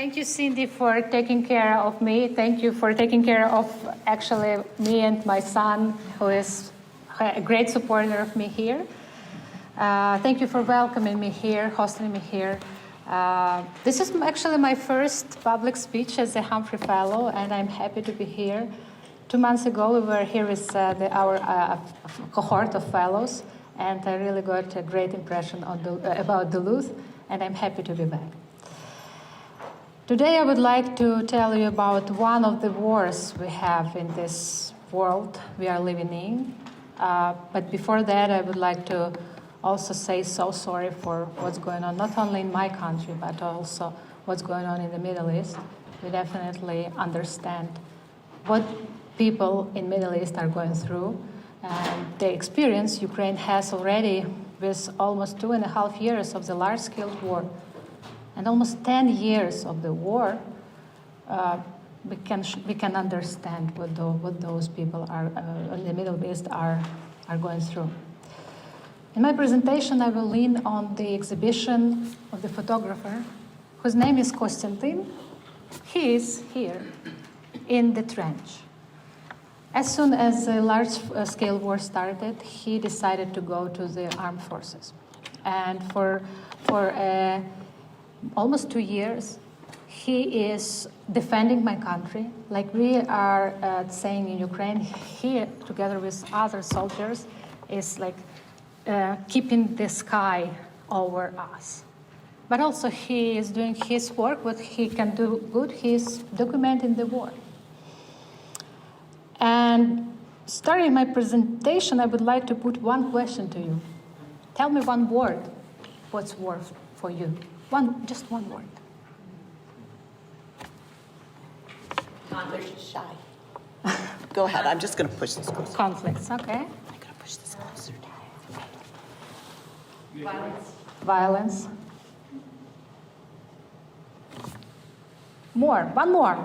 Thank you, Cindy, for taking care of me. Thank you for taking care of actually me and my son, who is a great supporter of me here. Thank you for welcoming me here, hosting me here. This is actually my first public speech as a Humphrey Fellow, and I'm happy to be here. 2 months ago, we were here with our cohort of fellows, and I really got a great impression about Duluth, and I'm happy to be back. Today, I would like to tell you about one of the wars we have in this world we are living in. But before that, I would like to also say so sorry for what's going on, not only in my country, but also what's going on in the Middle East. We definitely understand what people in Middle East are going through, and the experience Ukraine has already with almost 2.5 years of the large-scale war and almost 10 years of the war. We can understand what those people are in the Middle East are going through. In my presentation, I will lean on the exhibition of the photographer, whose name is Konstantin. He is here in the trench. As soon as the large-scale war started, he decided to go to the armed forces. And for almost 2 years, he is defending my country. Like we are saying in Ukraine, he, together with other soldiers, is like keeping the sky over us. But also he is doing his work, what he can do good, he is documenting the war. And starting my presentation, I would like to put one question to you. Tell me one word, what's war for you? Just one word. Conflict. Shy. Go ahead. I'm just going to push this closer. Conflicts. Okay. I'm going to push this closer. Violence. More. One more.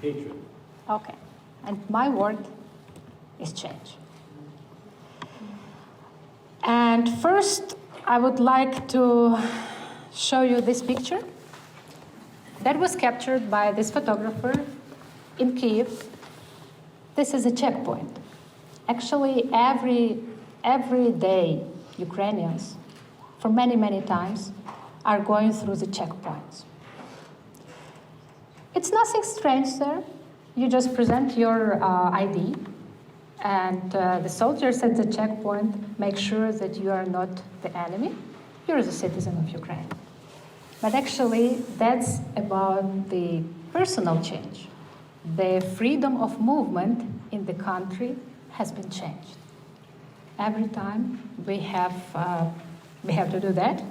Hatred. Okay. And my word is change. And first, I would like to show you this picture that was captured by this photographer in Kyiv. This is a checkpoint. Actually, every day, Ukrainians, for many, many times, are going through the checkpoints. It's nothing strange there. You just present your ID, and the soldiers at the checkpoint make sure that you are not the enemy. You're a citizen of Ukraine. But actually, that's about the personal change. The freedom of movement in the country has been changed. Every time we have to do that.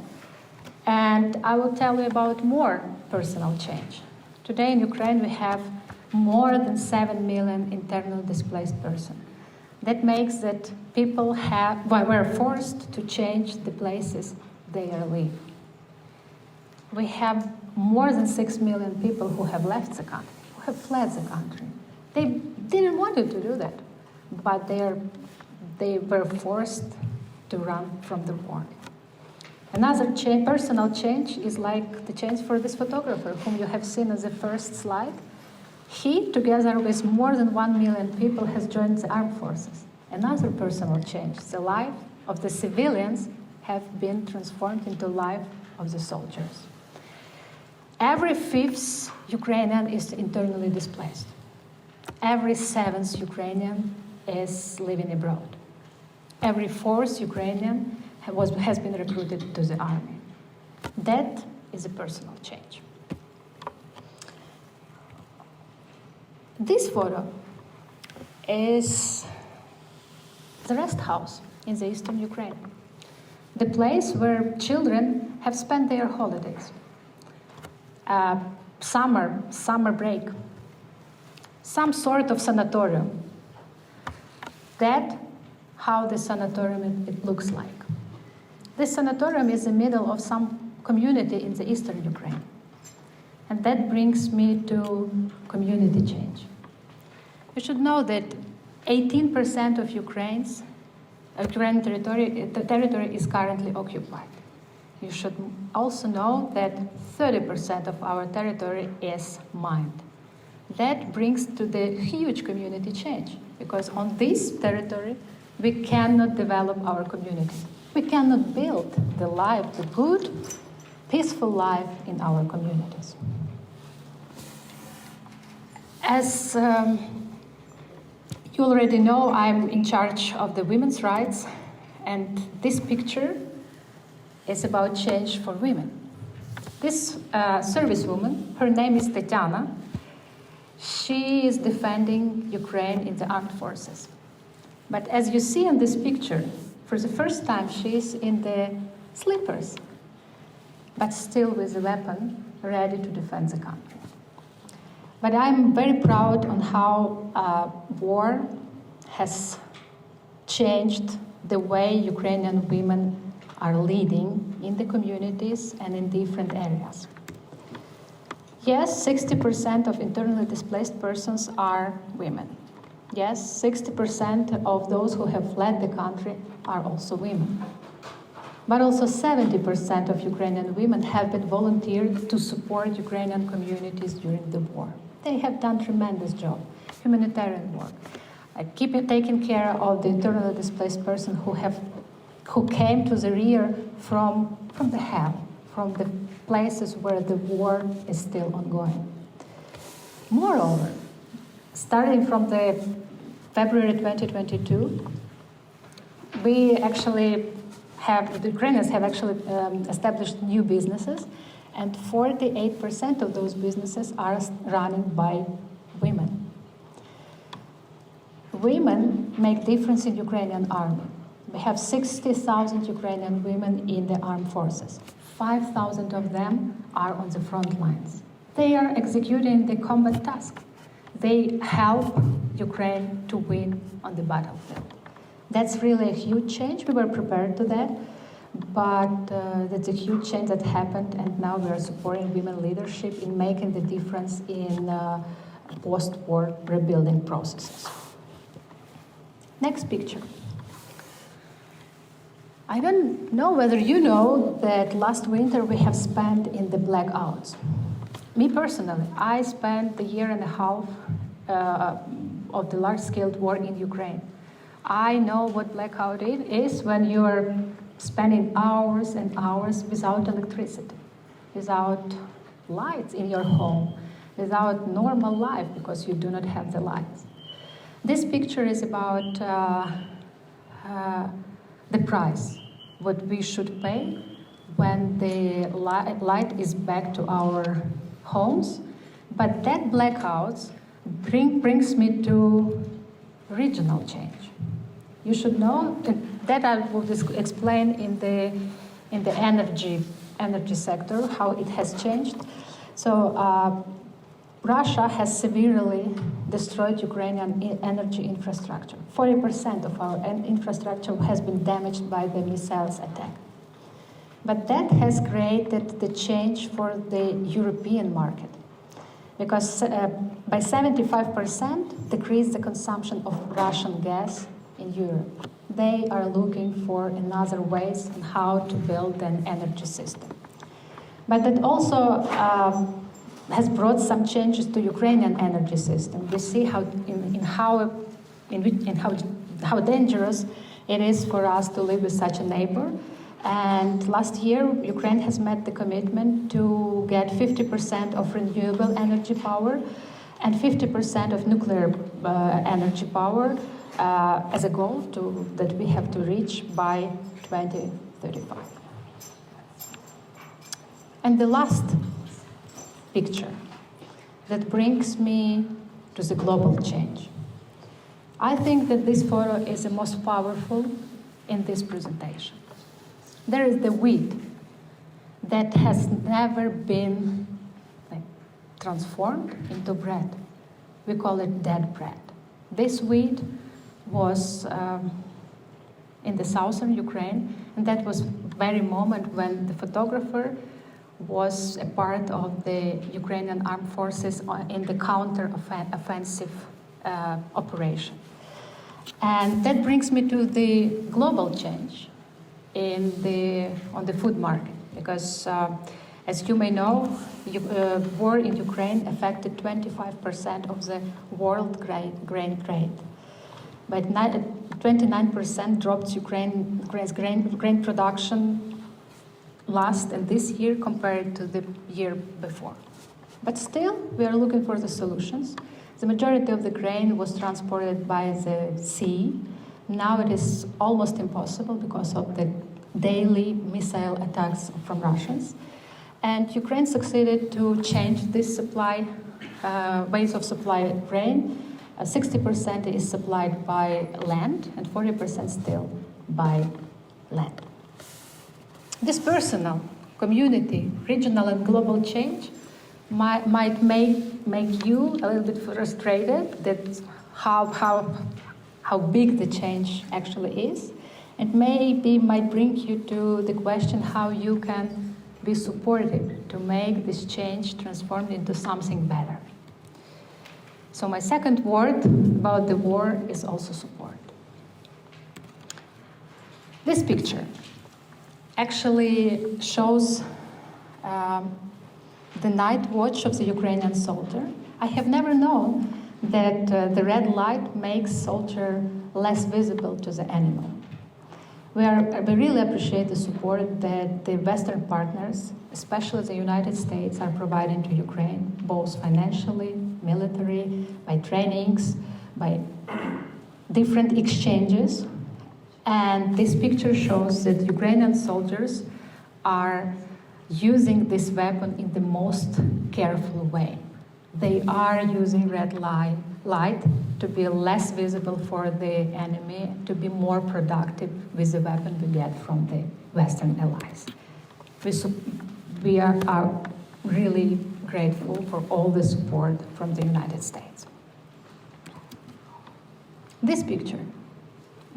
And I will tell you about more personal change. Today in Ukraine, we have more than 7 million internally displaced persons. That makes that people were forced to change the places they live. We have more than 6 million people who have left the country, who have fled the country. They didn't want to do that, but they were forced to run from the war. Another personal change is like the change for this photographer, whom you have seen as the first slide. He, together with more than 1 million people, has joined the armed forces. Another personal change, the life of the civilians have been transformed into life of the soldiers. Every 5th Ukrainian is internally displaced. Every 7th Ukrainian is living abroad. Every 4th Ukrainian has been recruited to the army. That is a personal change. This photo is the rest house in the eastern Ukraine, the place where children have spent their holidays, summer break, some sort of sanatorium. That's how the sanatorium it looks like. This sanatorium is in the middle of some community in the eastern Ukraine. And that brings me to community change. You should know that 18% of Ukraine's Ukrainian territory is currently occupied. You should also know that 30% of our territory is mined. That brings to the huge community change, because on this territory, we cannot develop our community. We cannot build the life, the good, peaceful life in our communities. As you already know, I'm in charge of the women's rights, and this picture is about change for women. This servicewoman, her name is Tatiana. She is defending Ukraine in the armed forces. But as you see in this picture, for the first time she is in the slippers, but still with a weapon, ready to defend the country. But I'm very proud on how war has changed the way Ukrainian women are leading in the communities and in different areas. Yes, 60% of internally displaced persons are women. Yes, 60% of those who have fled the country are also women. But also 70% of Ukrainian women have been volunteered to support Ukrainian communities during the war. They have done tremendous job, humanitarian work, taking care of the internally displaced person who came to the rear from the hell, from the places where the war is still ongoing. Moreover, starting from the February 2022, the Ukrainians have actually established new businesses, and 48% of those businesses are running by women. Women make difference in Ukrainian army. We have 60,000 Ukrainian women in the armed forces. 5,000 of them are on the front lines. They are executing the combat task. They help Ukraine to win on the battlefield. That's really a huge change. We were prepared to that, but that's a huge change that happened, and now we are supporting women leadership in making the difference in post-war rebuilding processes. Next picture. I don't know whether you know that last winter we have spent in the blackouts. Me personally, I spent a year and a half of the large-scale war in Ukraine. I know what blackout is when you are spending hours and hours without electricity, without lights in your home, without normal life because you do not have the lights. This picture is about the price, what we should pay when the light is back to our homes. But that blackouts brings me to regional change. You should know that I will explain in the energy sector how it has changed. So Russia has severely destroyed Ukrainian energy infrastructure. 40% of our infrastructure has been damaged by the missiles attack. But that has created the change for the European market, because by 75% decreased the consumption of Russian gas in Europe. They are looking for another ways on how to build an energy system. But that also has brought some changes to Ukrainian energy system. We see how dangerous it is for us to live with such a neighbor. And last year, Ukraine has met the commitment to get 50% of renewable energy power and 50% of nuclear energy power as a goal that we have to reach by 2035. And the last picture that brings me to the global change. I think that this photo is the most powerful in this presentation. There is the wheat that has never been transformed into bread. We call it dead bread. This wheat was in the southern Ukraine, and that was very moment when the photographer was a part of the Ukrainian armed forces in the counter-offensive operation. And that brings me to the global change on the food market. because as you may know, war in Ukraine affected 25% of the world grain trade. But 29% dropped Ukraine's grain production last and this year compared to the year before. But still, we are looking for the solutions. The majority of the grain was transported by the sea. Now it is almost impossible because of the daily missile attacks from Russians. And Ukraine succeeded to change this supply, ways of supply grain. 60% is supplied by land and 40% still by land. This personal, community, regional and global change might make you a little bit frustrated that how big the change actually is, and maybe might bring you to the question how you can be supportive to make this change transformed into something better. So my second word about the war is also support. This picture actually shows the night watch of the Ukrainian soldier. I have never known that the red light makes soldier less visible to the enemy. We really appreciate the support that the Western partners, especially the United States, are providing to Ukraine, both financially, military, by trainings, by different exchanges. And this picture shows that Ukrainian soldiers are using this weapon in the most careful way. They are using red light to be less visible for the enemy, to be more productive with the weapon we get from the Western allies. We are really grateful for all the support from the United States. This picture,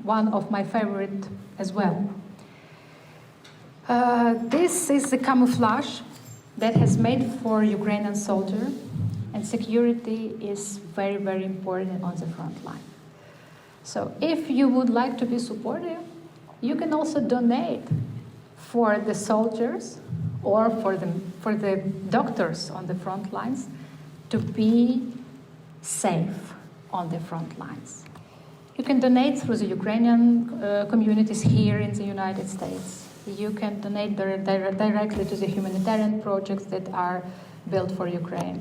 one of my favorite as well. This is the camouflage that has made for Ukrainian soldier, and security is very, very important on the front line. So if you would like to be supportive, you can also donate for the soldiers or for the doctors on the front lines to be safe on the front lines. You can donate through the Ukrainian communities here in the United States. You can donate directly to the humanitarian projects that are built for Ukraine.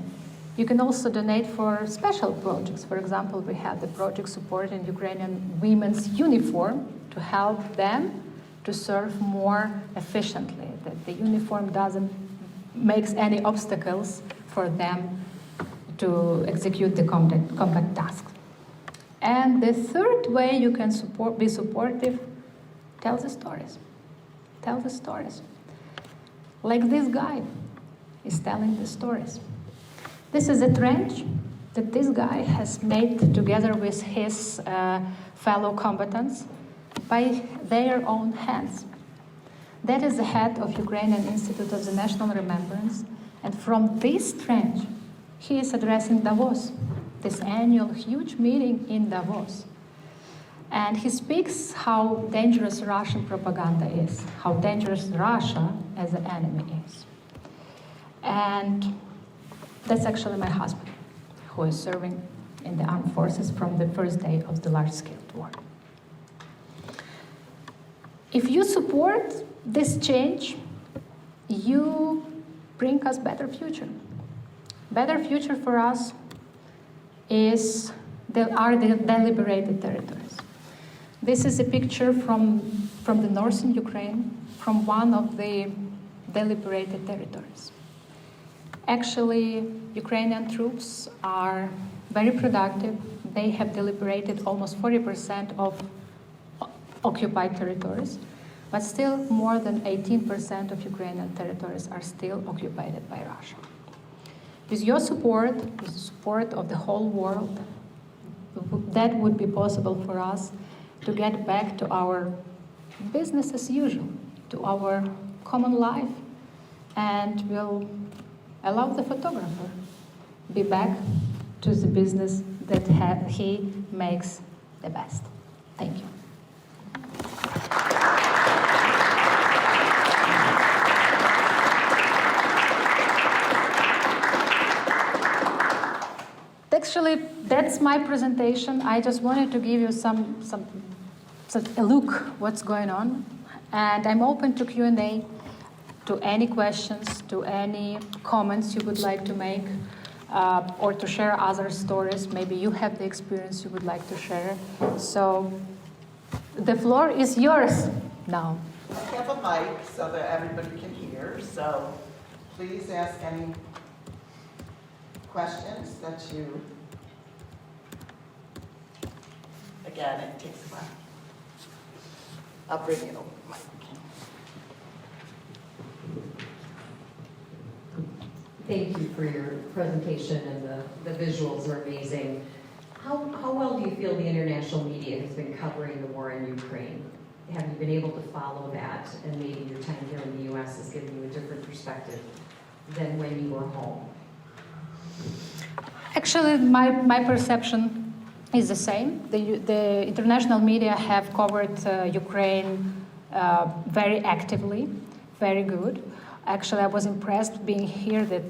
You can also donate for special projects. For example, we have the project supporting Ukrainian women's uniform to help them to serve more efficiently, that the uniform doesn't make any obstacles for them to execute the combat tasks. And the third way you can be supportive, tell the stories. Tell the stories. Like this guy is telling the stories. This is a trench that this guy has made together with his fellow combatants by their own hands. That is the head of Ukrainian Institute of the National Remembrance, and from this trench, he is addressing Davos, this annual huge meeting in Davos. And he speaks how dangerous Russian propaganda is, how dangerous Russia as an enemy is. And that's actually my husband, who is serving in the armed forces from the first day of the large-scale war. If you support this change, you bring us better future. Better future for us are the deliberated territories. This is a picture from the northern Ukraine, from one of the deliberated territories. Actually, Ukrainian troops are very productive. They have deliberated almost 40% of occupied territories, but still more than 18% of Ukrainian territories are still occupied by Russia. With your support, with the support of the whole world, that would be possible for us to get back to our business as usual, to our common life, and will allow the photographer be back to the business that he makes the best. Thank you. Actually, that's my presentation. I just wanted to give you a look what's going on, and I'm open to Q&A, to any questions, to any comments you would like to make, or to share other stories. Maybe you have the experience you would like to share. So the floor is yours now. I have a mic so that everybody can hear, so please ask any questions that you, again, it takes a while. I'll bring it over, Mike. Thank you for your presentation, and the visuals are amazing. How well do you feel the international media has been covering the war in Ukraine? Have you been able to follow that, and maybe your time here in the U.S. has given you a different perspective than when you were home? Actually, my perception is the same. The international media have covered Ukraine very actively, very good. Actually, I was impressed being here that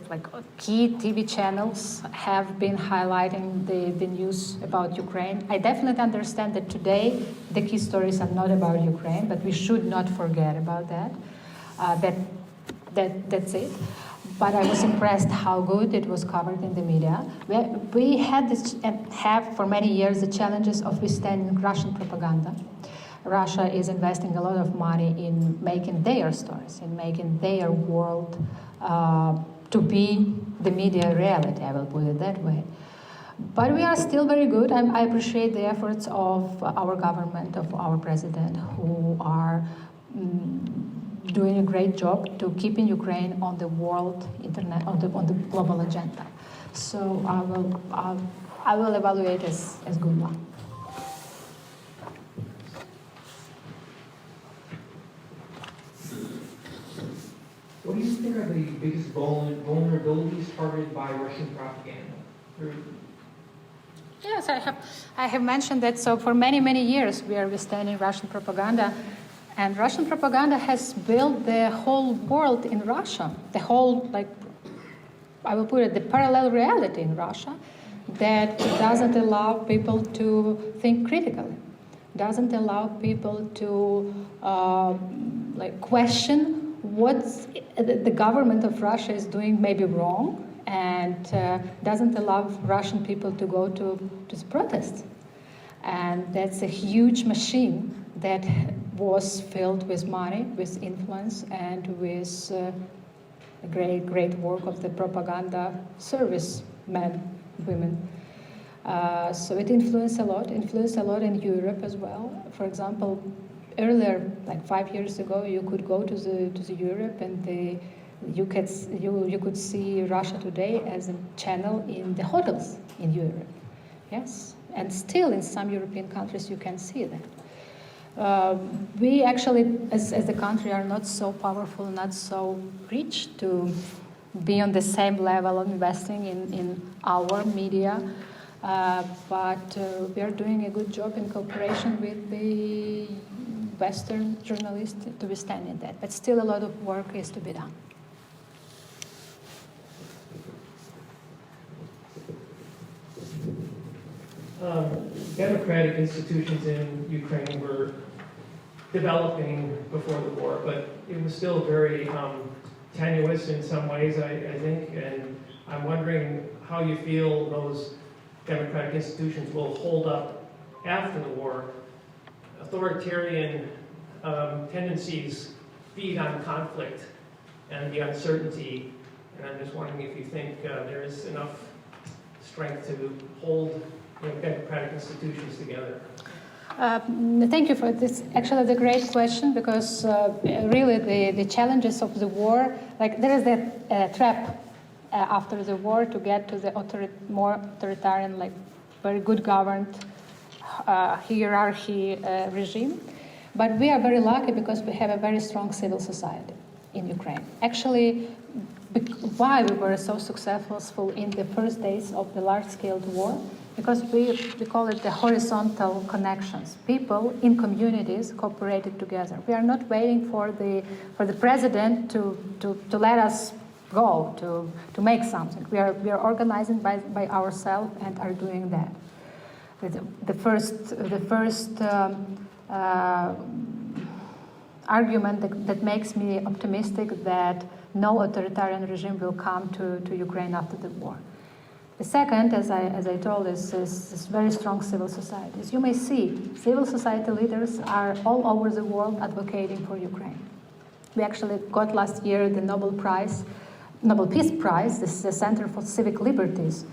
key TV channels have been highlighting the news about Ukraine. I definitely understand that today the key stories are not about Ukraine, but we should not forget about that. That's it. But I was impressed how good it was covered in the media. We had this, and have for many years, the challenges of withstanding Russian propaganda. Russia is investing a lot of money in making their stories, in making their world to be the media reality, I will put it that way. But we are still very good. I appreciate the efforts of our government, of our president, who are doing a great job to keeping Ukraine on the world internet, on the global agenda. So I will evaluate as good one. What do you think are the biggest vulnerabilities targeted by Russian propaganda? Yes, I have mentioned that. So for many years we are withstanding Russian propaganda, and Russian propaganda has built the whole world in Russia, the whole, I will put it, the parallel reality in Russia that doesn't allow people to think critically, doesn't allow people to question what the government of Russia is doing maybe wrong, and doesn't allow Russian people to go to the protests. And that's a huge machine that was filled with money, with influence, and with great work of the propaganda service men, women. So it influenced a lot in Europe as well. For example, earlier, 5 years ago, you could go to the Europe, and you could see Russia Today as a channel in the hotels in Europe. Yes, and still in some European countries you can see that. We actually, as a country, are not so powerful, not so rich to be on the same level of investing in our media. But we are doing a good job in cooperation with the Western journalists to withstand in that. But still a lot of work is to be done. Democratic institutions in Ukraine were developing before the war, but it was still very tenuous in some ways, I think, and I'm wondering how you feel those democratic institutions will hold up after the war. Authoritarian tendencies feed on conflict and the uncertainty, and I'm just wondering if you think there is enough strength to hold democratic institutions together. Thank you for this. Actually, the great question, because really the challenges of the war, there is that trap after the war to get to the more authoritarian, very good governed hierarchy regime. But we are very lucky because we have a very strong civil society in Ukraine. Actually, why we were so successful in the first days of the large-scale war? Because we call it the horizontal connections. People in communities cooperated together. We are not waiting for the president to let us goal to make something. We are organizing by ourselves and are doing that. The first argument that makes me optimistic that no authoritarian regime will come to Ukraine after the war. The second, as I told, is very strong civil society. As you may see, civil society leaders are all over the world advocating for Ukraine. We actually got last year the Nobel Peace Prize. This is the Center for Civic Liberties,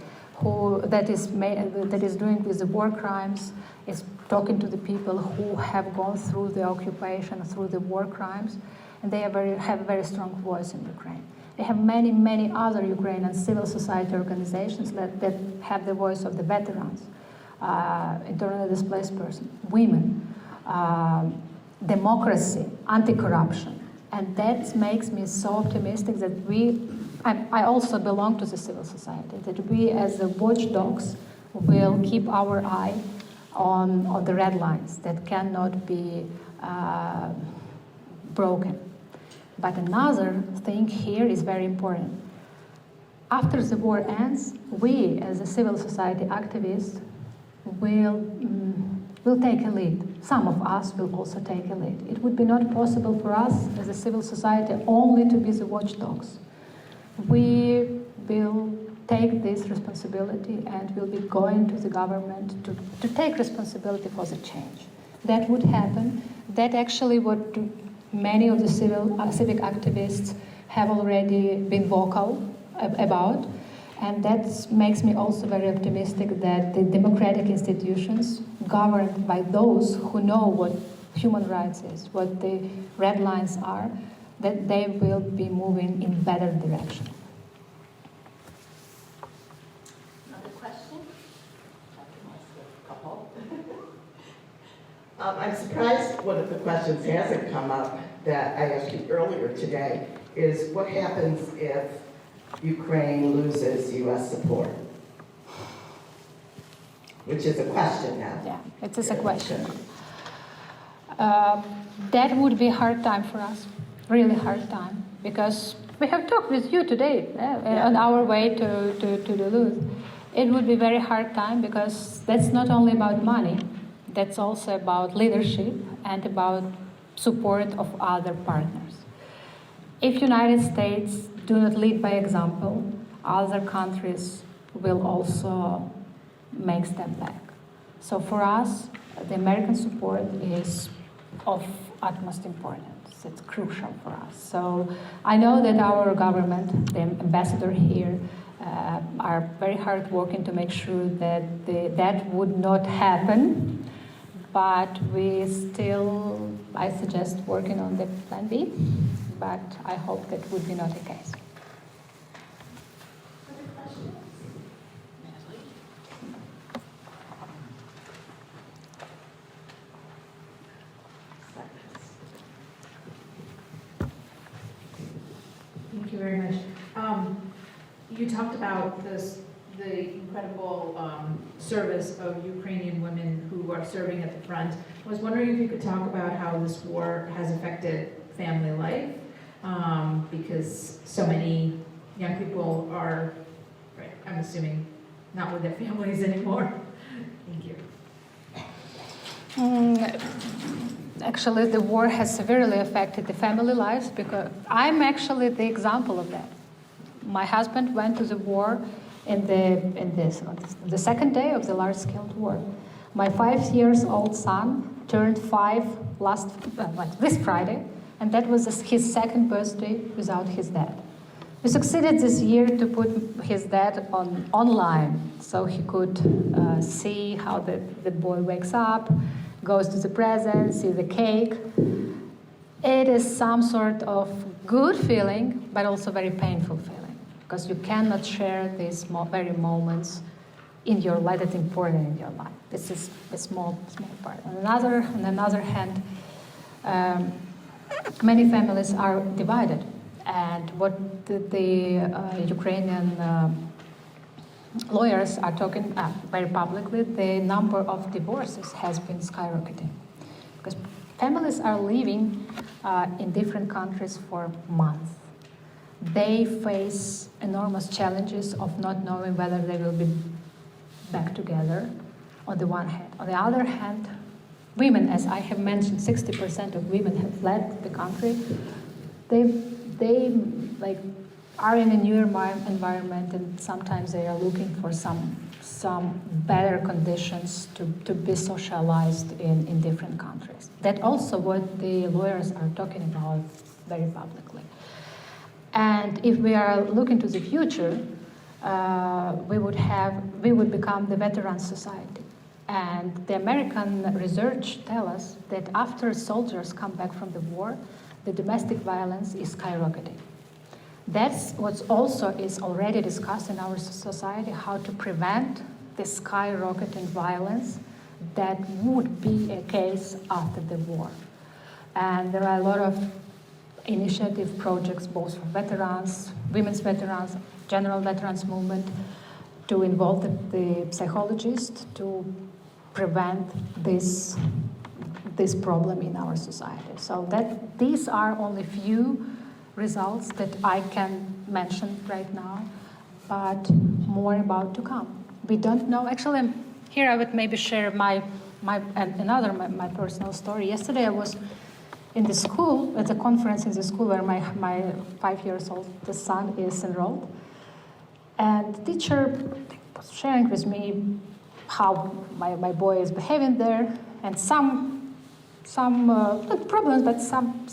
that is doing with the war crimes, is talking to the people who have gone through the occupation, through the war crimes, and they have a very strong voice in Ukraine. They have many other Ukrainian civil society organizations that have the voice of the veterans, internally displaced persons, women, democracy, anti-corruption. And that makes me so optimistic that I also belong to the civil society, that we as the watchdogs will keep our eye on the red lines that cannot be broken. But another thing here is very important. After the war ends, we as a civil society activists will take a lead. Some of us will also take a lead. It would be not possible for us as a civil society only to be the watchdogs. We will take this responsibility and will be going to the government to take responsibility for the change. That would happen. That actually what many of the civic activists have already been vocal about. And that makes me also very optimistic that the democratic institutions governed by those who know what human rights is, what the red lines are, that they will be moving in better direction. Another question? I'm surprised one of the questions hasn't come up that I asked you earlier today is what happens if Ukraine loses U.S. support? Which is a question now. Yeah, it is a question. That would be a hard time for us, really hard time, because we have talked with you today on our way to Duluth. It would be a very hard time because that's not only about money, that's also about leadership and about support of other partners. If United States do not lead by example, other countries will also make step back. So for us, the American support is of utmost importance. It's crucial for us. So I know that our government, the ambassador here, are very hard working to make sure that that would not happen. But we still, I suggest working on the plan B, but I hope that would be not the case. Thank you very much. You talked about the incredible service of Ukrainian women who are serving at the front. I was wondering if you could talk about how this war has affected family life, because so many young people are, I'm assuming, not with their families anymore. Thank you. Actually, the war has severely affected the family lives because I'm actually the example of that. My husband went to the war on the second day of the large-scale war. My 5-year-old son turned 5 this Friday, and that was his second birthday without his dad. We succeeded this year to put his dad online so he could see how the boy wakes up, goes to the present, see the cake. It is some sort of good feeling, but also very painful feeling, because you cannot share these very moments in your life that's important in your life. This is a small part. On the other hand, many families are divided, and what the Ukrainian lawyers are talking very publicly, the number of divorces has been skyrocketing because families are living in different countries for months. they face enormous challenges of not knowing whether they will be back together, on the one hand. On the other hand, women, as I have mentioned, 60% of women have fled the country. They like are in a new environment, and sometimes they are looking for some better conditions to be socialized in different countries. That's also what the lawyers are talking about very publicly. And if we are looking to the future, we would become the veteran society. And the American research tells us that after soldiers come back from the war, the domestic violence is skyrocketing. That's what also is already discussed in our society, how to prevent the skyrocketing violence that would be a case after the war. And there are a lot of initiative projects, both for veterans, women's veterans, general veterans movement, to involve the psychologists to prevent this problem in our society. So that these are only few results that I can mention right now, but more about to come. We don't know. Actually, here I would maybe share my personal story. Yesterday I was in the school, at a conference in the school where my 5 years old son is enrolled. And the teacher was sharing with me how my boy is behaving there, and some not problems, but some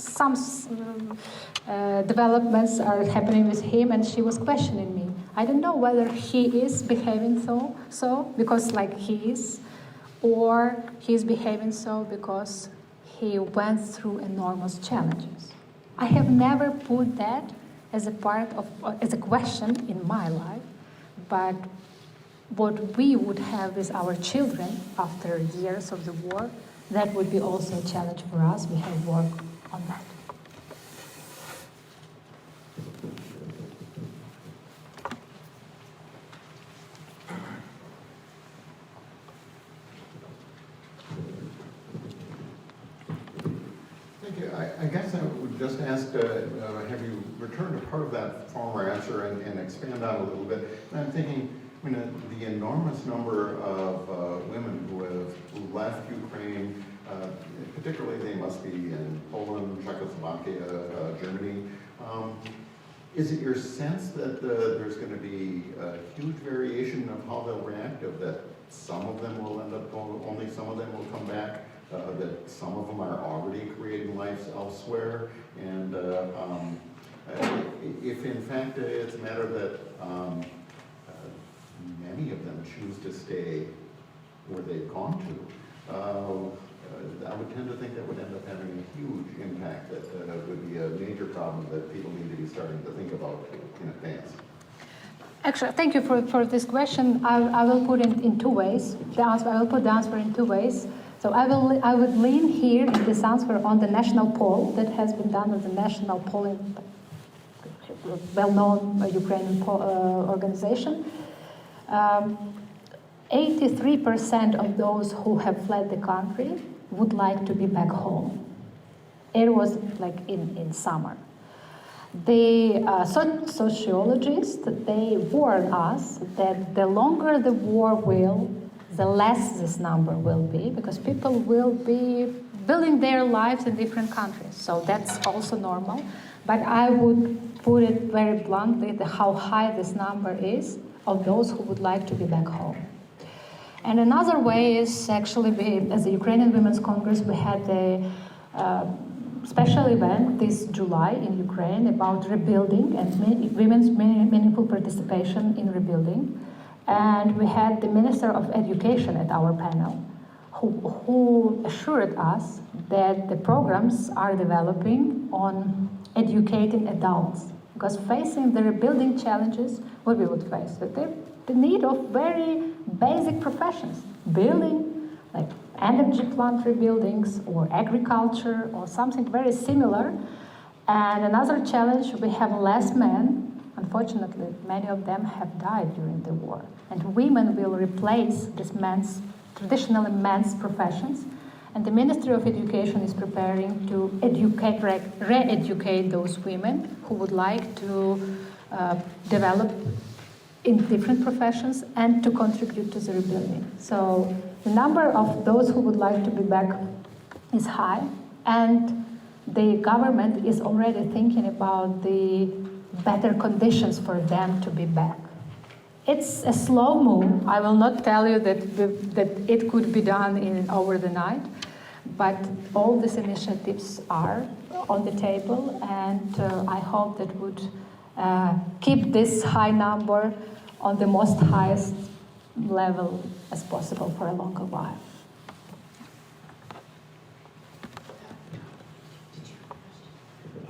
developments are happening with him, and she was questioning me. I don't know whether he is behaving so because like he is, or he's behaving so because he went through enormous challenges. I have never put that as a question in my life, but what we would have with our children after years of the war, that would be also a challenge for us. We have worked on that. Thank you. I guess I would just ask, have you returned to part of that former answer and expand on a little bit? And I'm thinking, the enormous number of women who left Ukraine, particularly they must be in Poland, Czechoslovakia, Germany. Is it your sense that there's going to be a huge variation of how they'll react, of that some of them will end up going, only some of them will come back, that some of them are already creating lives elsewhere, and if in fact it's a matter that many of them choose to stay where they've gone to, I would tend to think that would end up having a huge impact, that would be a major problem that people need to be starting to think about in advance. Actually, thank you for this question. I will put it in two ways. I will put the answer in two ways. So I would lean here in this answer on the national poll that has been done with the national polling, well-known Ukrainian organization. 83% of those who have fled the country would like to be back home. It was like in summer. The sociologists, they warn us that the longer the war will, the less this number will be, because people will be building their lives in different countries. So that's also normal. But I would put it very bluntly, how high this number is of those who would like to be back home. And another way is actually, as the Ukrainian Women's Congress, we had a special event this July in Ukraine about rebuilding and women's meaningful participation in rebuilding. And we had the Minister of Education at our panel, who assured us that the programs are developing on educating adults. Because facing the rebuilding challenges, what we would face, the need of very basic professions, building, like energy plant rebuildings or agriculture or something very similar. And another challenge, we have less men. Unfortunately, many of them have died during the war. And women will replace these traditionally men's professions. And the Ministry of Education is preparing to educate, re-educate those women who would like to develop in different professions and to contribute to the rebuilding. So the number of those who would like to be back is high, and the government is already thinking about the better conditions for them to be back. It's a slow move. I will not tell you that it could be done over the night, but all these initiatives are on the table, and I hope that would keep this high number on the most highest level as possible for a longer while.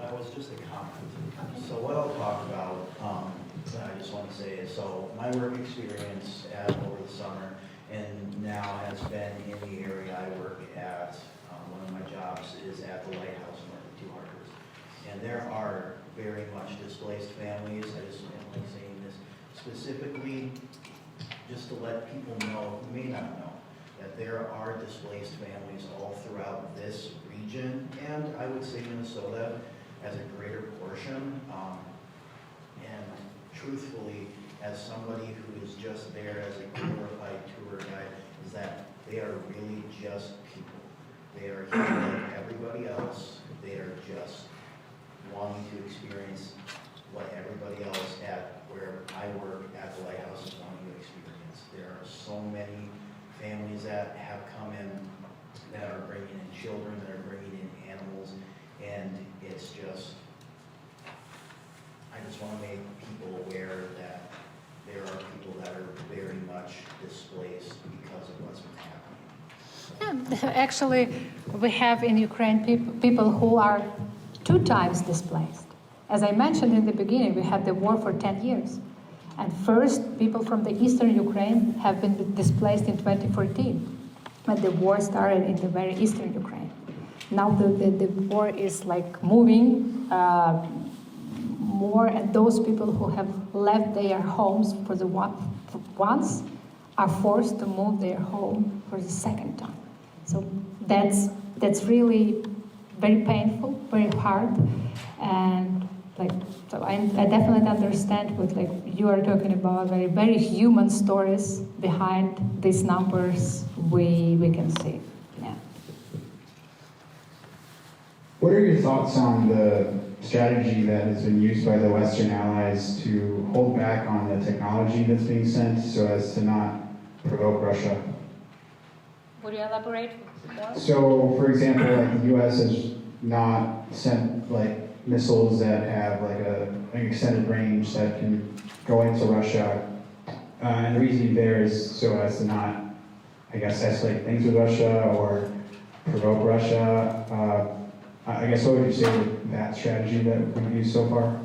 It was just a comment. So what I'll talk about, I just want to say is, so my work experience over the summer and now has been in the area I work at. One of my jobs is at the Lighthouse north of Two Harbors. And there are very much displaced families. I just am like saying this specifically just to let people know who may not know that there are displaced families all throughout this region, and I would say Minnesota as a greater portion. And truthfully, as somebody who is just there as a glorified tour guide, is that they are really just people. They are here like everybody else. They are just wanting to experience what everybody else at where I work at the Lighthouse is wanting to experience. There are so many families that have come in that are bringing in children, that are bringing in animals, and it's just, I just want to make people aware that there are people that are very much displaced because of what's been happening. Yeah, actually, we have in Ukraine people who are 2 times displaced. As I mentioned in the beginning, we had the war for 10 years. And first, people from the eastern Ukraine have been displaced in 2014, when the war started in the very eastern Ukraine. Now the war is like moving more, and those people who have left their homes for the once are forced to move their home for the second time. So that's really very painful, very hard, and so I definitely understand what you are talking about. Very, very human stories behind these numbers we can see. Yeah. What are your thoughts on the strategy that has been used by the Western allies to hold back on the technology that's being sent so as to not provoke Russia? Would you elaborate more? So, for example, the U.S. has not sent missiles that have an extended range that can go into Russia, and the reasoning there is so as to not, escalate things with Russia or provoke Russia. I guess what would you say with that strategy that we've used so far?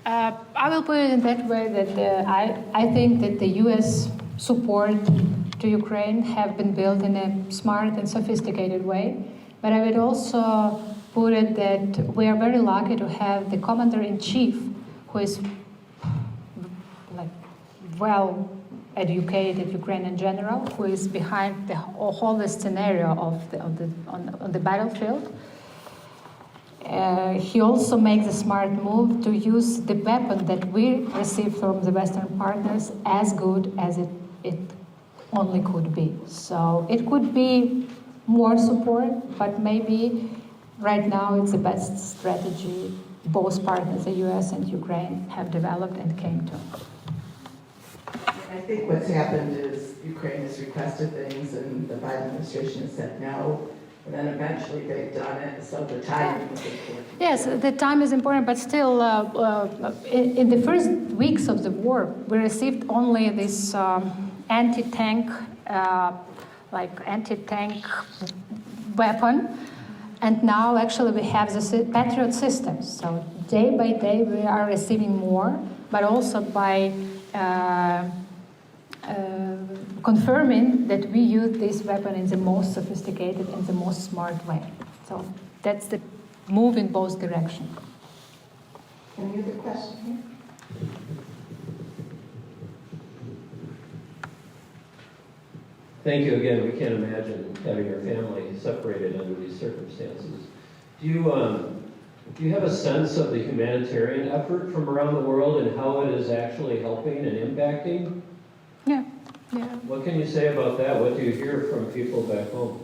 I will put it in that way that I think that the U.S. support to Ukraine have been built in a smart and sophisticated way, but I would also put it that we are very lucky to have the commander-in-chief who is well educated Ukrainian general, who is behind the whole scenario on the battlefield. He also makes a smart move to use the weapon that we received from the Western partners as good as it only could be. So it could be more support, but maybe right now it's the best strategy both partners, the US and Ukraine, have developed and came to. I think what's happened is Ukraine has requested things and the Biden administration has said no, and then eventually they've done it, so the timing is important. Yes, the time is important, but still, in the first weeks of the war, we received only this anti-tank weapon, and now actually we have the Patriot systems. So day by day we are receiving more, but also by confirming that we use this weapon in the most sophisticated and the most smart way. So that's the move in both directions. Any other question here? Thank you again. We can't imagine having your family separated under these circumstances. Do you have a sense of the humanitarian effort from around the world and how it is actually helping and impacting? Yeah. What can you say about that? What do you hear from people back home?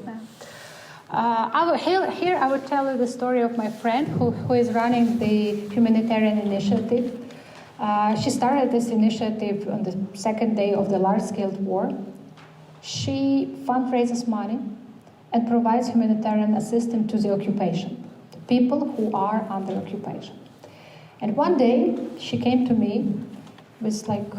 Here I would tell you the story of my friend who is running the humanitarian initiative. She started this initiative on the second day of the large-scale war. She fundraises money and provides humanitarian assistance to the occupation, the people who are under occupation. And one day she came to me with like,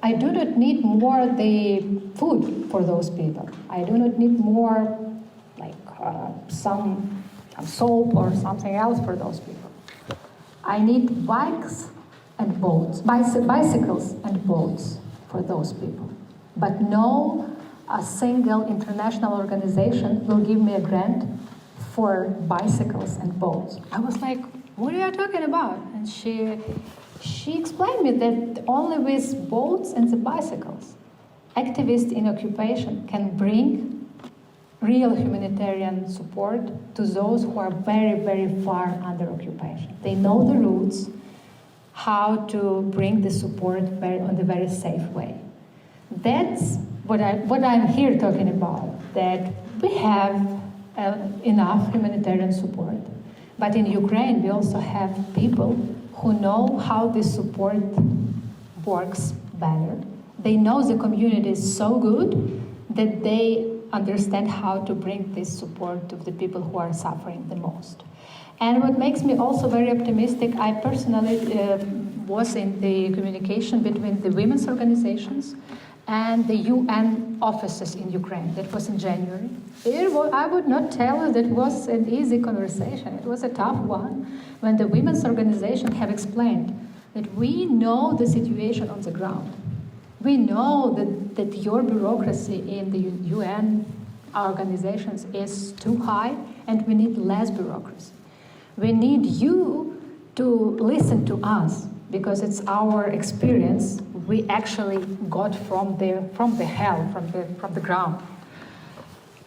I do not need more the food for those people. I do not need more like some soap or something else for those people. I need bikes and boats, bicycles and boats for those people. But no a single international organization will give me a grant for bicycles and boats. I was like, what are you talking about? And she explained me that only with boats and the bicycles, activists in occupation can bring real humanitarian support to those who are very, very far under occupation. They know the routes, how to bring the support on the very safe way. That's what I'm here talking about, that we have enough humanitarian support. But in Ukraine, we also have people who know how this support works better. They know the community is so good that they understand how to bring this support to the people who are suffering the most. And what makes me also very optimistic, I personally was in the communication between the women's organizations and the UN offices in Ukraine. That was in January. I would not tell you that it was an easy conversation. It was a tough one when the women's organizations have explained that we know the situation on the ground. We know that your bureaucracy in the UN organizations is too high and we need less bureaucracy. We need you to listen to us because it's our experience we actually got from the hell, from the ground.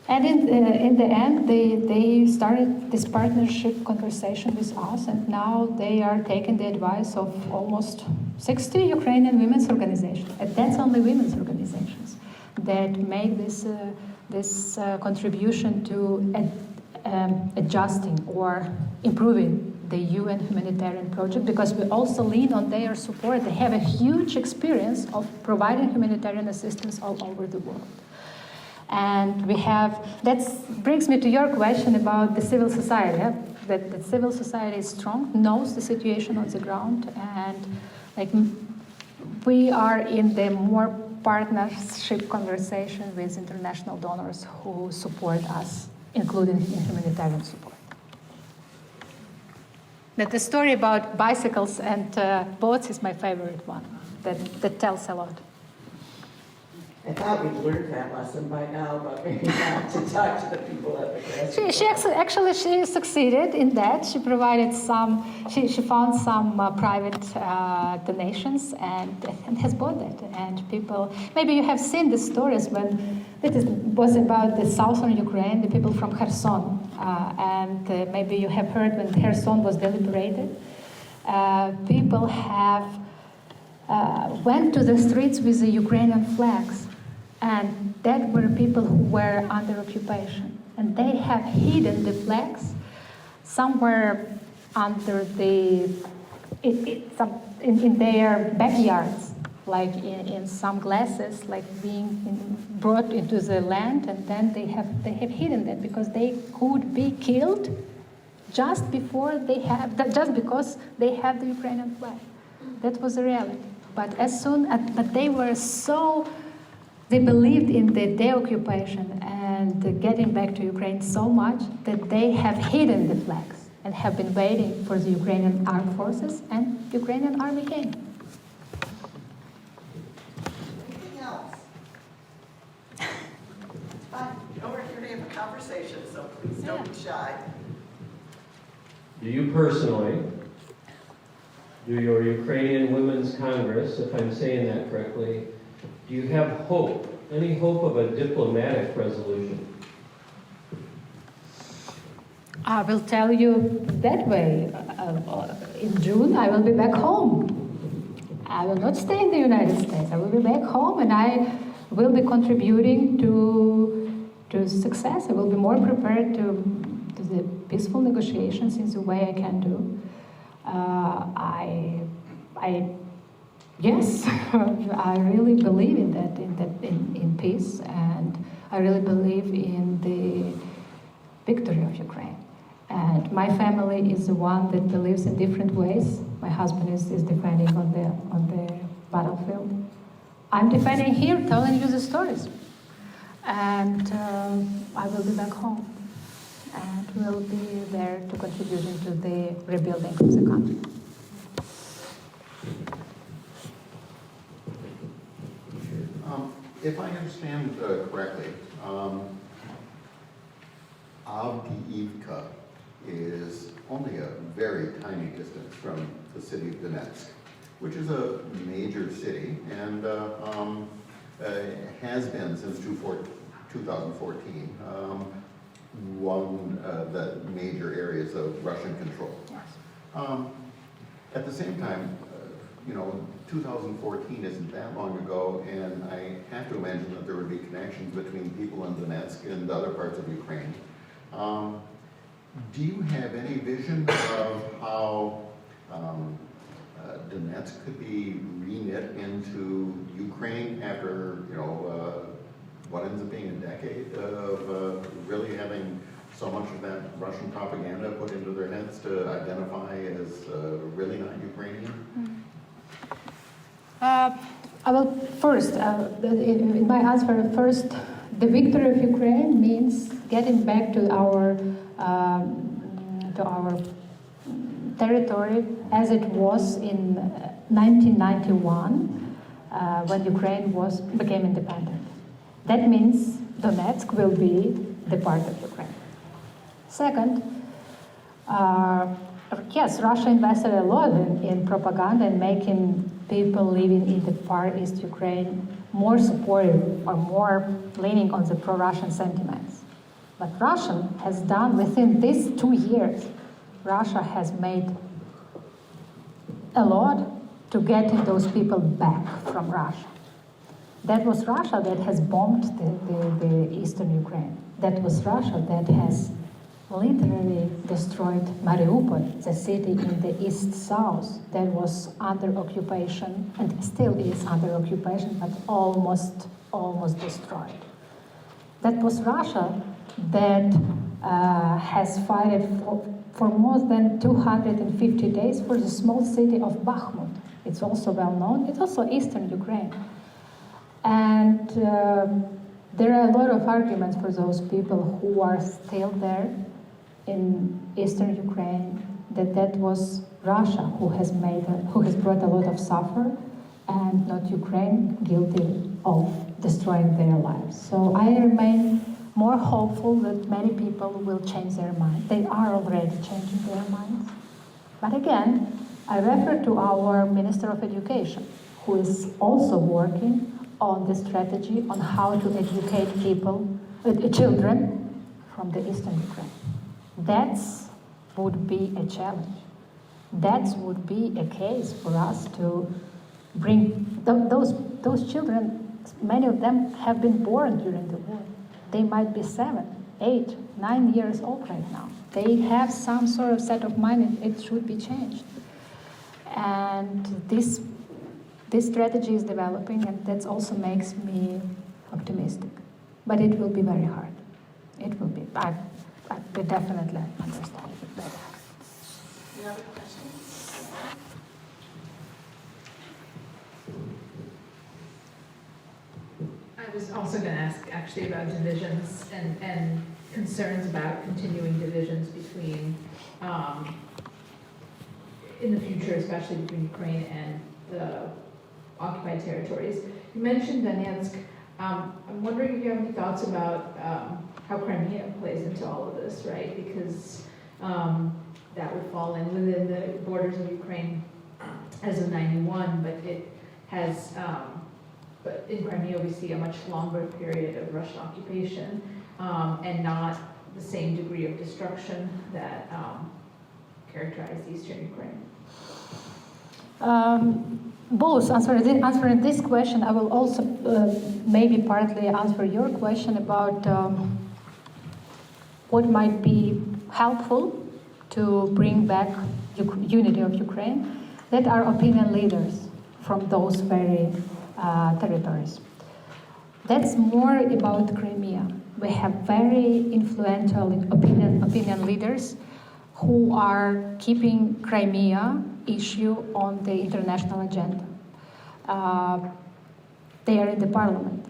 And in the end, they started this partnership conversation with us, and now they are taking the advice of almost 60 Ukrainian women's organizations. And that's only women's organizations that make this contribution to adjusting or improving the UN humanitarian project, because we also lean on their support. They have a huge experience of providing humanitarian assistance all over the world. And that brings me to your question about the civil society, that the civil society is strong, knows the situation on the ground, and we are in the more partnership conversation with international donors who support us, including in humanitarian support. That the story about bicycles and boats is my favorite one, that tells a lot. I thought we'd learned that lesson by now, but maybe not to talk to the people at the grassroots. She succeeded in that. She provided she found some private donations and has bought it. And people, maybe you have seen the stories when it was about the southern Ukraine, the people from Kherson. And maybe you have heard when Kherson was deliberated, people went to the streets with the Ukrainian flags. And that were people who were under occupation. And they have hidden the flags somewhere under in their backyards, like in some glasses, like being brought into the land, and then they have hidden that because they could be killed just because they have the Ukrainian flag. That was the reality. But but they were so. They believed in the de-occupation and getting back to Ukraine so much that they have hidden the flags and have been waiting for the Ukrainian armed forces, and the Ukrainian army came. Anything else? Fine. We're here to have a conversation, so please don't be shy. Do you personally, do your Ukrainian Women's Congress, if I'm saying that correctly, Do you have hope, any hope of a diplomatic resolution? I will tell you that way. In June, I will be back home. I will not stay in the United States. I will be back home, and I will be contributing to success. I will be more prepared to the peaceful negotiations in the way I can do. Yes, I really believe in that, in peace, and I really believe in the victory of Ukraine. And my family is the one that believes in different ways. My husband is defending on the battlefield. I'm defending here, telling you the stories. And I will be back home. And will be there to contribute to the rebuilding of the country. If I understand correctly, Avdiivka is only a very tiny distance from the city of Donetsk, which is a major city and has been since 2014 one of the major areas of Russian control. At the same time, 2014 isn't that long ago, and I have to imagine that there would be connections between people in Donetsk and other parts of Ukraine. Do you have any vision of how Donetsk could be reknit into Ukraine after, what ends up being a decade of really having so much of that Russian propaganda put into their heads to identify as really not Ukrainian? I will first, in my answer, first, the victory of Ukraine means getting back to our territory as it was in 1991 when Ukraine became independent. That means Donetsk will be the part of Ukraine. Second, yes, Russia invested a lot in propaganda and making people living in the Far East Ukraine more supportive or more leaning on the pro-Russian sentiments. But Russia has done within these 2 years, Russia has made a lot to get those people back from Russia. That was Russia that has bombed the eastern Ukraine. That was Russia that has literally destroyed Mariupol, the city in the east-south that was under occupation and still is under occupation, but almost destroyed. That was Russia that has fought for more than 250 days for the small city of Bakhmut. It's also well known. It's also eastern Ukraine. And there are a lot of arguments for those people who are still there in eastern Ukraine, that was Russia who has brought a lot of suffering, and not Ukraine guilty of destroying their lives. So I remain more hopeful that many people will change their mind. They are already changing their minds. But again, I refer to our Minister of Education, who is also working on the strategy on how to educate children from the eastern Ukraine. That would be a challenge. That would be a case for us to bring those children. Many of them have been born during the war. They might be 7, 8, 9 years old right now. They have some sort of set of mind, and it should be changed. And this strategy is developing, and that also makes me optimistic. But it will be very hard. It will be. I definitely understand it better. You have a question? I was also going to ask actually about divisions and concerns about continuing divisions between, in the future, especially between Ukraine and the occupied territories. You mentioned Donetsk. I'm wondering if you have any thoughts about how Crimea plays into all of this, right? Because that would fall in within the borders of Ukraine as of '91, but it has but in Crimea, we see a much longer period of Russian occupation, and not the same degree of destruction that characterized eastern Ukraine. Both. Answering this question, I will also maybe partly answer your question about what might be helpful to bring back unity of Ukraine. That are opinion leaders from those very territories. That's more about Crimea. We have very influential opinion leaders who are keeping Crimea issue on the international agenda. They are in the parliament.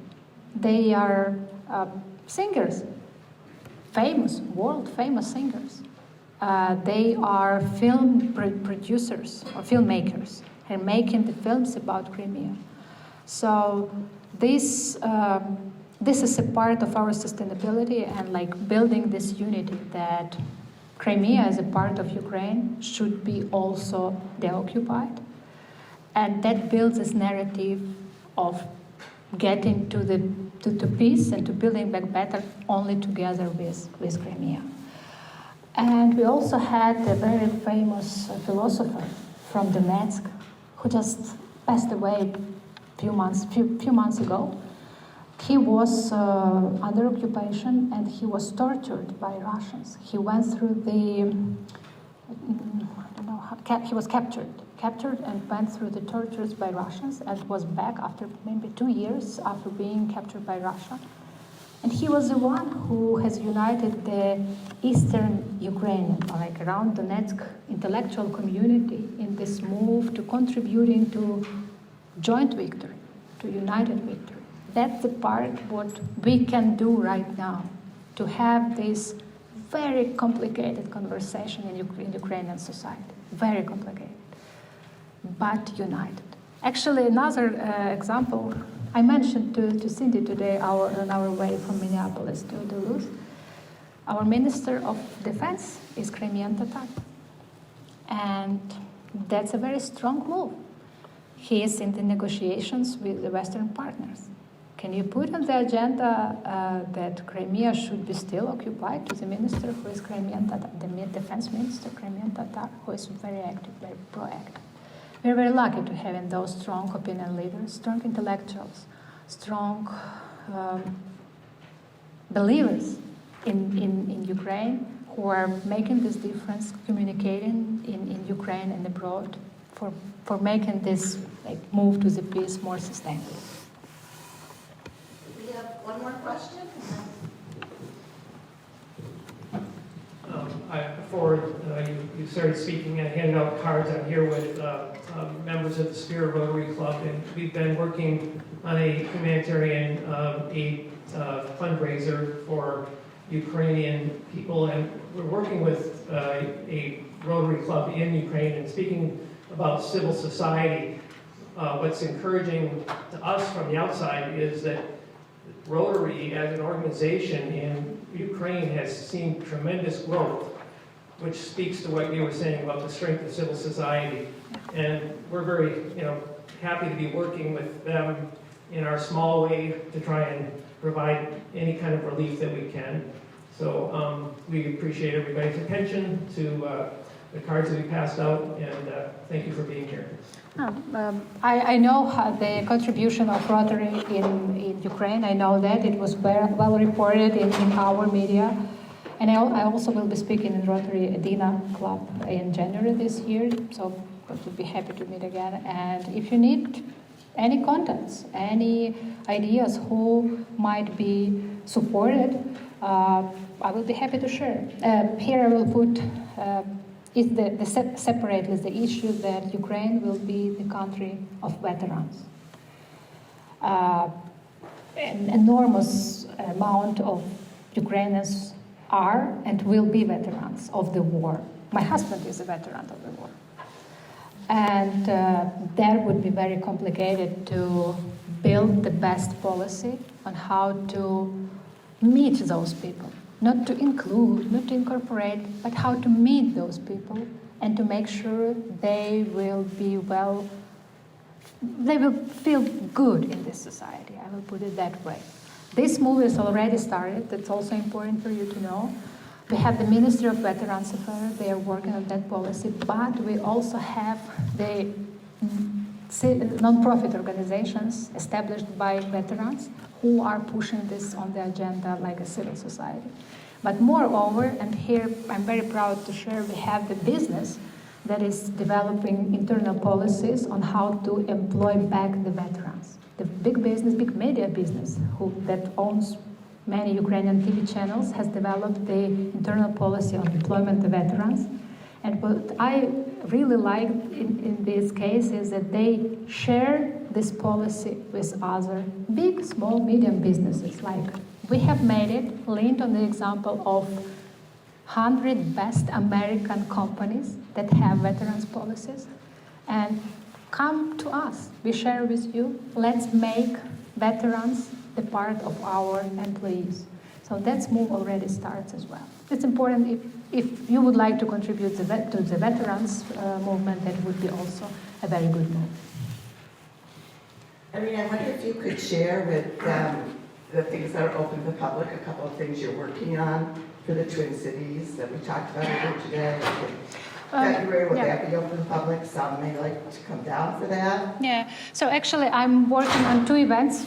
They are singers, world famous singers. They are film producers or filmmakers and making the films about Crimea. So this is a part of our sustainability and like building this unity that Crimea as a part of Ukraine should be also deoccupied. And that builds this narrative of getting to peace and to building back better only together with Crimea. And we also had a very famous philosopher from Donetsk who just passed away a few months ago. He was under occupation and he was tortured by Russians. He went through he was captured and went through the tortures by Russians and was back after maybe 2 years after being captured by Russia. And he was the one who has united the Eastern Ukrainian, like around Donetsk intellectual community in this move to contributing to joint victory, to united victory. That's the part what we can do right now, to have this very complicated conversation in Ukrainian society. Very complicated, but united. Actually, another example, I mentioned to Cindy today on our way from Minneapolis to Duluth, our Minister of Defense is Crimean Tatar. And that's a very strong move. He is in the negotiations with the Western partners. Can you put on the agenda that Crimea should be still occupied to the minister who is Crimean Tatar, the defense minister, Crimean Tatar, who is very active, very proactive. We're very lucky to have in those strong opinion leaders, strong intellectuals, strong believers in Ukraine who are making this difference, communicating in Ukraine and abroad for making this move to the peace more sustainable. We have one more question. Before you started speaking, I handed out cards. I'm here with members of the Spirit Rotary Club, and we've been working on a humanitarian aid fundraiser for Ukrainian people, and we're working with a Rotary Club in Ukraine and speaking about civil society. What's encouraging to us from the outside is that Rotary as an organization in Ukraine has seen tremendous growth, which speaks to what you were saying about the strength of civil society. And we're very, happy to be working with them in our small way to try and provide any kind of relief that we can. So we appreciate everybody's attention to the cards that we passed out, and thank you for being here. I know the contribution of Rotary in Ukraine. I know that it was very well reported in our media. And I also will be speaking in Rotary Iryna Club in January this year, so I would be happy to meet again. And if you need any contacts, any ideas who might be supported, I will be happy to share. Here I will put separately the issue that Ukraine will be the country of veterans. An enormous amount of Ukrainians are and will be veterans of the war. My husband is a veteran of the war. And that would be very complicated to build the best policy on how to meet those people. Not to include, not to incorporate, but how to meet those people and to make sure they will be well they will feel good in this society. I will put it that way. This move is already started. That's also important for you to know. We have the Ministry of Veterans Affairs. They are working on that policy, but we also have the non-profit organizations established by veterans who are pushing this on the agenda like a civil society. But moreover, and here I'm very proud to share, we have the business that is developing internal policies on how to employ back the veterans. The big business, big media business, that owns many Ukrainian TV channels, has developed the internal policy on employment of veterans. And what I really like in this case is that they share this policy with other big, small, medium businesses. Like we have made it, leaned on the example of 100 best American companies that have veterans policies, and come to us. We share with you. Let's make veterans the part of our employees. So that move already starts as well. It's important if you would like to contribute to the veterans movement, that would be also a very good move. I mean, I wonder if you could share with the things that are open to the public, a couple of things you're working on for the Twin Cities that we talked about earlier today. February will that be open to the public? Some may like to come down for that. Yeah, so actually I'm working on 2 events.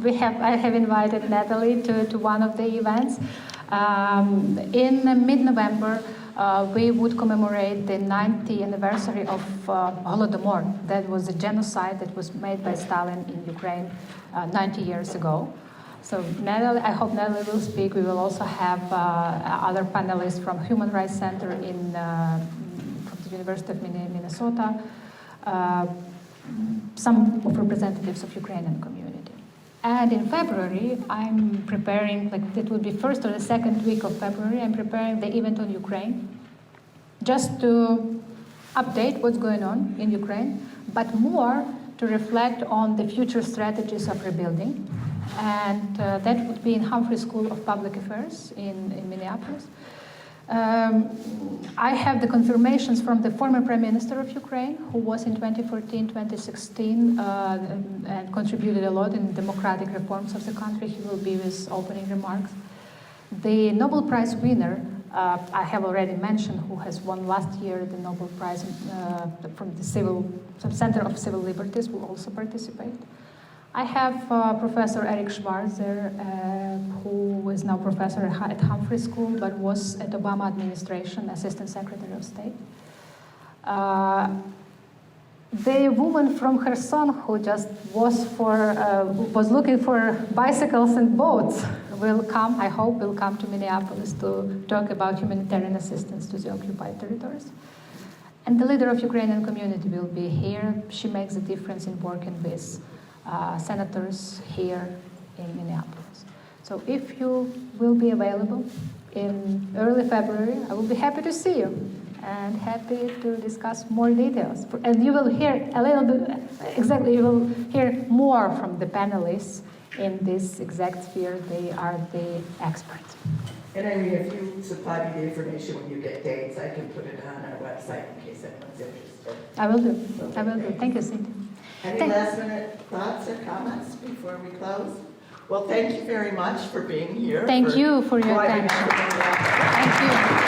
I have invited Natalie to one of the events. In mid-November, we would commemorate the 90th anniversary of Holodomor. That was a genocide that was made by Stalin in Ukraine 90 years ago. So Natalie, I hope Natalie will speak. We will also have other panelists from Human Rights Center from the University of Minnesota, some of representatives of Ukrainian community. And in February, I'm preparing, like it will be first or the second week of February, I'm preparing the event on Ukraine, just to update what's going on in Ukraine, but more to reflect on the future strategies of rebuilding. And that would be in Humphrey School of Public Affairs in Minneapolis. I have the confirmations from the former Prime Minister of Ukraine, who was in 2014, 2016, and contributed a lot in democratic reforms of the country. He will be with opening remarks. The Nobel Prize winner, I have already mentioned, who has won last year the Nobel Prize from the Center of Civil Liberties, will also participate. I have Professor Eric Schwarzer, who is now professor at Humphrey School, but was at Obama administration, Assistant Secretary of State. The woman from Kherson, who just was looking for bicycles and boats, will come, I hope, will come to Minneapolis to talk about humanitarian assistance to the occupied territories. And the leader of Ukrainian community will be here. She makes a difference in working with senators here in Minneapolis. So if you will be available in early February, I will be happy to see you and happy to discuss more details. And you will hear a little bit, exactly, you will hear more from the panelists in this exact sphere. They are the experts. And I mean, if you supply me the information when you get dates, I can put it on our website in case anyone's interested. I will do. I will do. Thank you, Cindy. Any last minute thoughts or comments before we close? Well, thank you very much for being here. Thank you for your attention. Thank you.